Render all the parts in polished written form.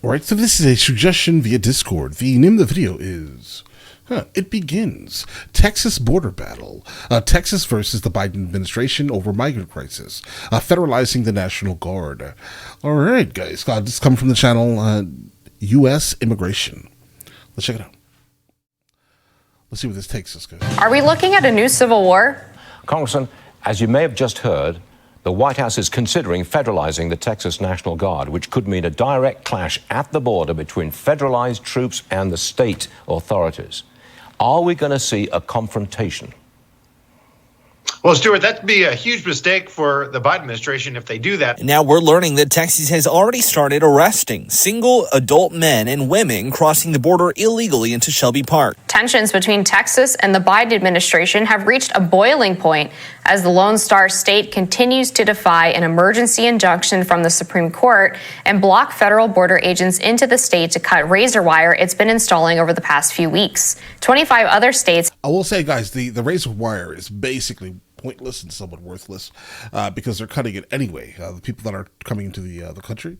Alright, so this is a suggestion via Discord. The name of the video is... It begins. Texas border battle. Texas versus the Biden administration over migrant crisis. Federalizing the National Guard. Alright, guys. This is coming from the channel U.S. Immigration. Let's check it out. Let's see where this takes us, guys. Are we looking at a new civil war? Congressman, as you may have just heard, the White House is considering federalizing the Texas National Guard, which could mean a direct clash at the border between federalized troops and the state authorities. Are we going to see a confrontation? Well, Stuart, that'd be a huge mistake for the Biden administration if they do that. And now we're learning that Texas has already started arresting single adult men and women crossing the border illegally into Shelby Park. Tensions between Texas and the Biden administration have reached a boiling point as the Lone Star State continues to defy an emergency injunction from the Supreme Court and block federal border agents into the state to cut razor wire it's been installing over the past few weeks. 25 other states. I will say, guys, the razor wire is basically pointless and somewhat worthless because they're cutting it anyway. The people that are coming into the country,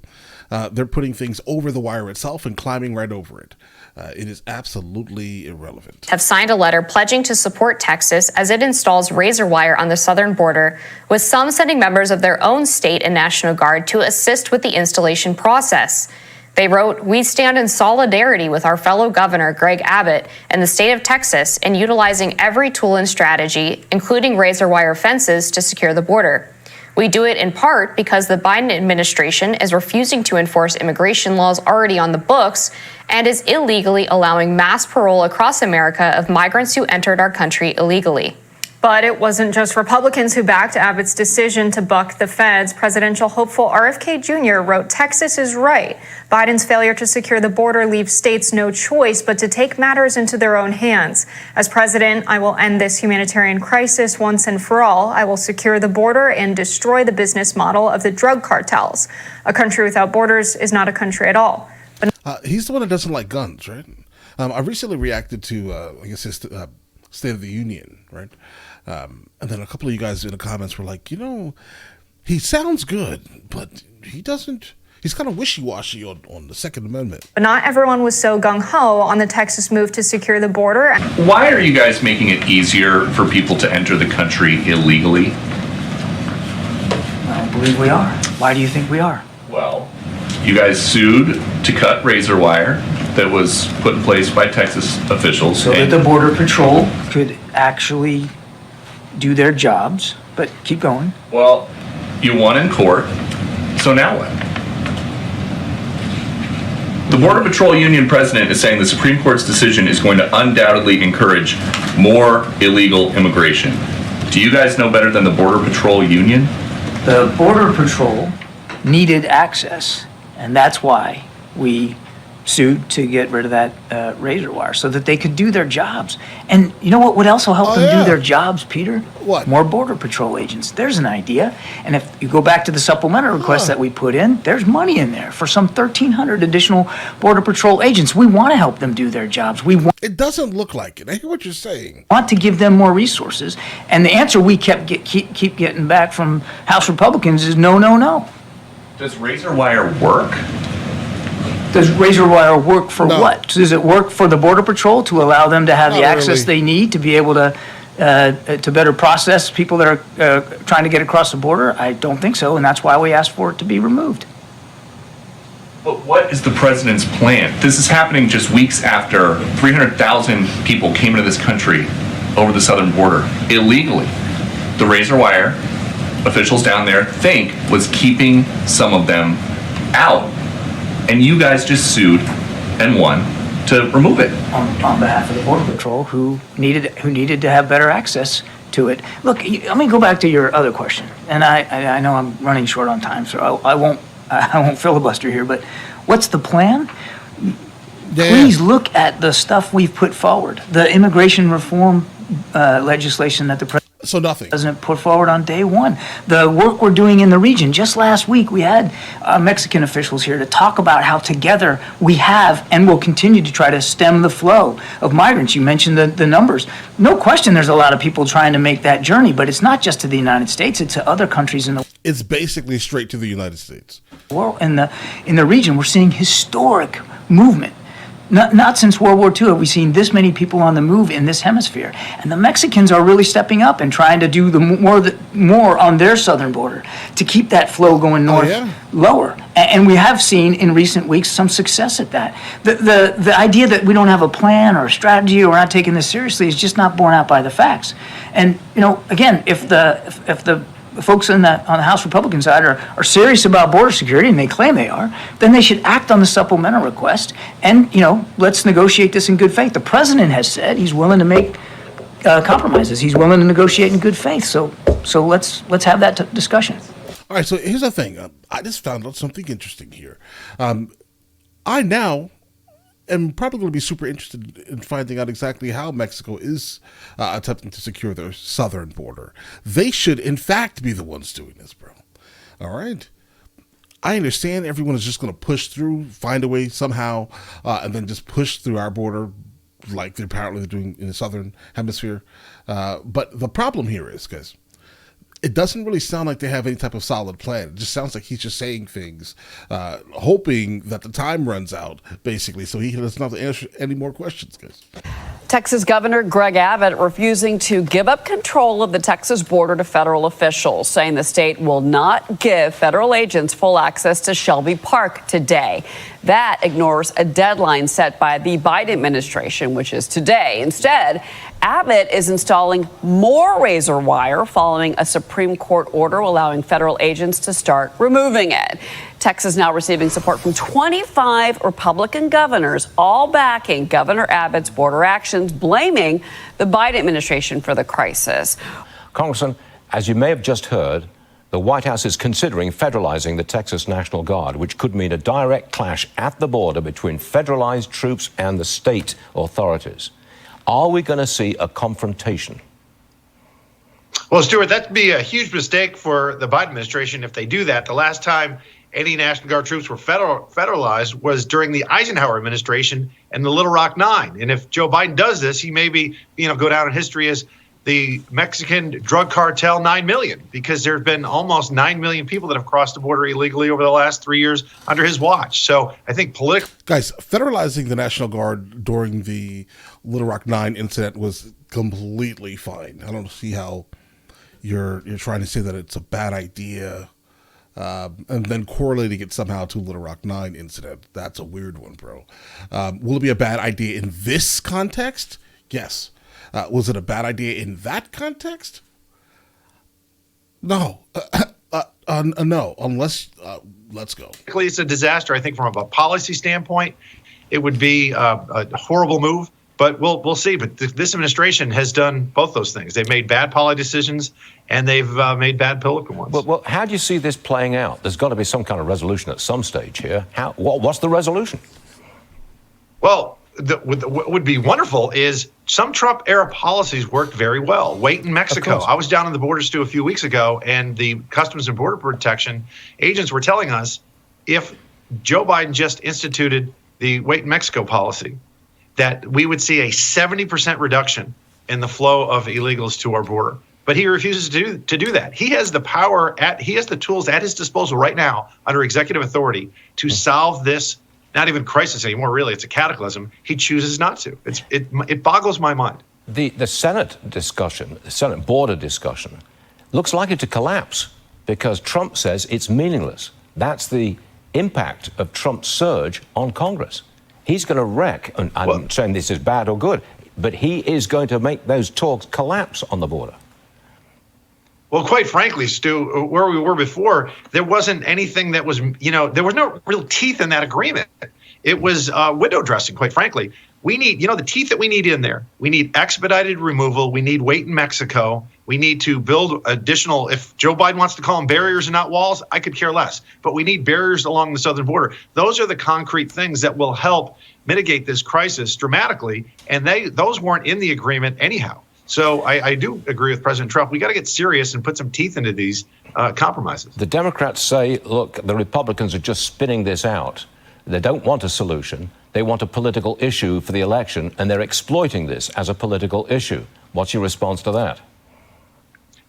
they're putting things over the wire itself and climbing right over it. It is absolutely irrelevant. Have signed a letter pledging to support Texas as it installs razor wire on the southern border, with some sending members of their own state and National Guard to assist with the installation process. They wrote, "We stand in solidarity with our fellow governor, Greg Abbott, and the state of Texas in utilizing every tool and strategy, including razor wire fences, to secure the border. We do it in part because the Biden administration is refusing to enforce immigration laws already on the books and is illegally allowing mass parole across America of migrants who entered our country illegally." But it wasn't just Republicans who backed Abbott's decision to buck the feds. Presidential hopeful RFK Jr. wrote, "Texas is right. Biden's failure to secure the border leaves states no choice but to take matters into their own hands. As president, I will end this humanitarian crisis once and for all. I will secure the border and destroy the business model of the drug cartels. A country without borders is not a country at all." He's the one that doesn't like guns, right? I recently reacted to, I guess, his State of the Union, right? And then a couple of you guys in the comments were like, you know, he sounds good, but he's kind of wishy-washy on the Second Amendment. But not everyone was so gung-ho on the Texas move to secure the border. Why are you guys making it easier for people to enter the country illegally? I don't believe we are. Why do you think we are? Well, you guys sued to cut razor wire that was put in place by Texas officials. So that the Border Patrol could actually do their jobs, but keep going. Well, you won in court, so now what? The Border Patrol Union president is saying the Supreme Court's decision is going to undoubtedly encourage more illegal immigration. Do you guys know better than the Border Patrol Union? The Border Patrol needed access, and that's why we sued to get rid of that razor wire so that they could do their jobs. And you know what would also help them do their jobs, Peter? What? More Border Patrol agents. There's an idea. And if you go back to the supplemental request that we put in, there's money in there for some 1,300 additional Border Patrol agents. We want to help them do their jobs. It doesn't look like it. I hear what you're saying. Want to give them more resources. And the answer we keep getting back from House Republicans is no, no, no. Does razor wire work? Does razor wire work for what? Does it work for the Border Patrol to allow them to have the access they need to be able to better process people that are trying to get across the border? I don't think so, and that's why we asked for it to be removed. But what is the president's plan? This is happening just weeks after 300,000 people came into this country over the southern border illegally. The razor wire officials down there think was keeping some of them out. And you guys just sued and won to remove it. On behalf of the Border Patrol, who needed to have better access to it. Look, let me go back to your other question. And I know I'm running short on time, so I won't filibuster here. But what's the plan? Please look at the stuff we've put forward. The immigration reform legislation that the president put forward on day one. The work we're doing in the region. Just last week, we had Mexican officials here to talk about how together we have and will continue to try to stem the flow of migrants. You mentioned the numbers. No question there's a lot of people trying to make that journey, but it's not just to the United States, it's to other countries in the world. It's basically straight to the United States. Well, in the region, we're seeing historic movement. Not since World War II have we seen this many people on the move in this hemisphere. And the Mexicans are really stepping up and trying to do more on their southern border to keep that flow going north lower. And we have seen in recent weeks some success at that. The idea that we don't have a plan or a strategy or we're not taking this seriously is just not borne out by the facts. And, again, if the folks on the House Republican side are serious about border security, and they claim they are, then they should act on the supplemental request and, let's negotiate this in good faith. The president has said he's willing to make compromises. He's willing to negotiate in good faith. So let's have that discussion. All right, so here's the thing. I just found out something interesting here. I now am probably going to be super interested in finding out exactly how Mexico is attempting to secure their southern border. They should, in fact, be the ones doing this, bro. All right? I understand everyone is just going to push through, find a way somehow, and then just push through our border like they're apparently doing in the southern hemisphere. But the problem here is, guys, it doesn't really sound like they have any type of solid plan. It just sounds like he's just saying things, hoping that the time runs out, basically, so he doesn't have to answer any more questions, guys. Texas Governor Greg Abbott refusing to give up control of the Texas border to federal officials, saying the state will not give federal agents full access to Shelby Park today. That ignores a deadline set by the Biden administration, which is today. Instead, Abbott is installing more razor wire following a Supreme Court order allowing federal agents to start removing it. Texas now receiving support from 25 Republican governors, all backing Governor Abbott's border actions, blaming the Biden administration for the crisis. Congressman, as you may have just heard, the White House is considering federalizing the Texas National Guard, which could mean a direct clash at the border between federalized troops and the state authorities. Are we going to see a confrontation? Well, Stuart, that'd be a huge mistake for the Biden administration if they do that. The last time any National Guard troops were federalized was during the Eisenhower administration and the Little Rock Nine. And if Joe Biden does this, he may be, go down in history as the Mexican drug cartel 9 million, because there's been almost 9 million people that have crossed the border illegally over the last 3 years under his watch. So I think guys, federalizing the National Guard during the Little Rock 9 incident was completely fine. I don't see how you're trying to say that it's a bad idea, and then correlating it somehow to Little Rock 9 incident. That's a weird one, bro. Will it be a bad idea in this context? Yes. Was it a bad idea in that context? No. No, unless, let's go. It's a disaster. I think from a policy standpoint, it would be a horrible move, but we'll see. But this administration has done both those things. They've made bad policy decisions, and they've made bad political ones. Well, how do you see this playing out? There's got to be some kind of resolution at some stage here. What's the resolution? Well, what would be wonderful is some Trump-era policies worked very well. Wait in Mexico. I was down on the border stew a few weeks ago, and the Customs and Border Protection agents were telling us if Joe Biden just instituted the Wait in Mexico policy, that we would see a 70% reduction in the flow of illegals to our border. But he refuses to do that. He has the power, he has the tools at his disposal right now under executive authority to solve this. Not even crisis anymore, really. It's a cataclysm. He chooses not to. It boggles my mind. The Senate discussion, the Senate border discussion, looks likely to collapse because Trump says it's meaningless. That's the impact of Trump's surge on Congress. He's going to wreck, and I'm not saying this is bad or good, but he is going to make those talks collapse on the border. Well, quite frankly, Stu, where we were before, there wasn't anything that was, there was no real teeth in that agreement. It was window dressing, quite frankly. We need, the teeth that we need in there. We need expedited removal. We need wait in Mexico. We need to build additional, if Joe Biden wants to call them barriers and not walls, I could care less. But we need barriers along the southern border. Those are the concrete things that will help mitigate this crisis dramatically. And those weren't in the agreement anyhow. So I do agree with President Trump. We got to get serious and put some teeth into these compromises. The Democrats say, look, the Republicans are just spinning this out. They don't want a solution. They want a political issue for the election, and they're exploiting this as a political issue. What's your response to that?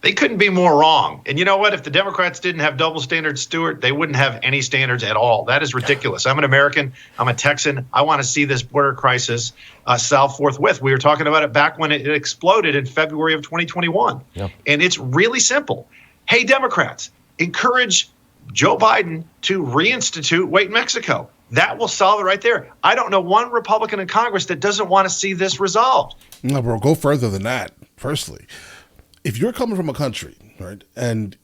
They couldn't be more wrong. And you know what? If the Democrats didn't have double standards, Stuart, they wouldn't have any standards at all. That is ridiculous. I'm an American. I'm a Texan. I want to see this border crisis solved forthwith. We were talking about it back when it exploded in February of 2021. Yep. And it's really simple. Hey, Democrats, encourage Joe Biden to reinstitute Wait in Mexico. That will solve it right there. I don't know one Republican in Congress that doesn't want to see this resolved. No, bro, go further than that. Firstly, if you're coming from a country, right, and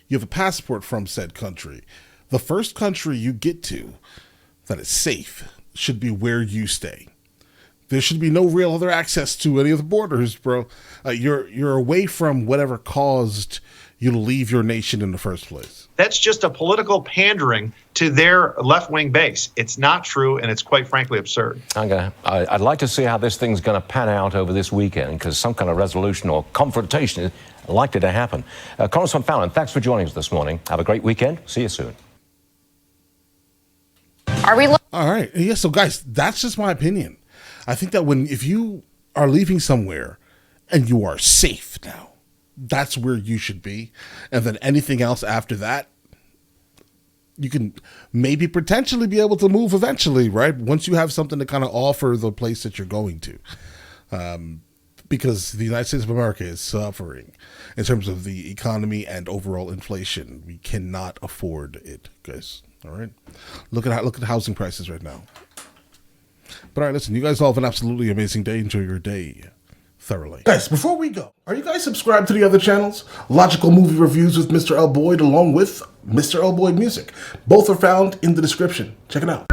you have a passport from said country, the first country you get to that is safe should be where you stay. There should be no real other access to any of the borders, bro. You're away from whatever caused you to leave your nation in the first place. That's just a political pandering to their left-wing base. It's not true, and it's quite frankly absurd. I'd like to see how this thing's going to pan out over this weekend, because some kind of resolution or confrontation is likely to happen. Congressman Fallon, thanks for joining us this morning. Have a great weekend. See you soon. All right. Yeah, so guys, that's just my opinion. I think that if you are leaving somewhere and you are safe now, that's where you should be. And then anything else after that, you can maybe potentially be able to move eventually, right? Once you have something to kind of offer the place that you're going to. Because the United States of America is suffering in terms of the economy and overall inflation. We cannot afford it, guys. All right? Look at the housing prices right now. But all right, listen, you guys all have an absolutely amazing day. Enjoy your day thoroughly. Guys, before we go, are you guys subscribed to the other channels? Logical Movie Reviews with Mr. L. Boyd along with Mr. L. Boyd Music. Both are found in the description. Check it out.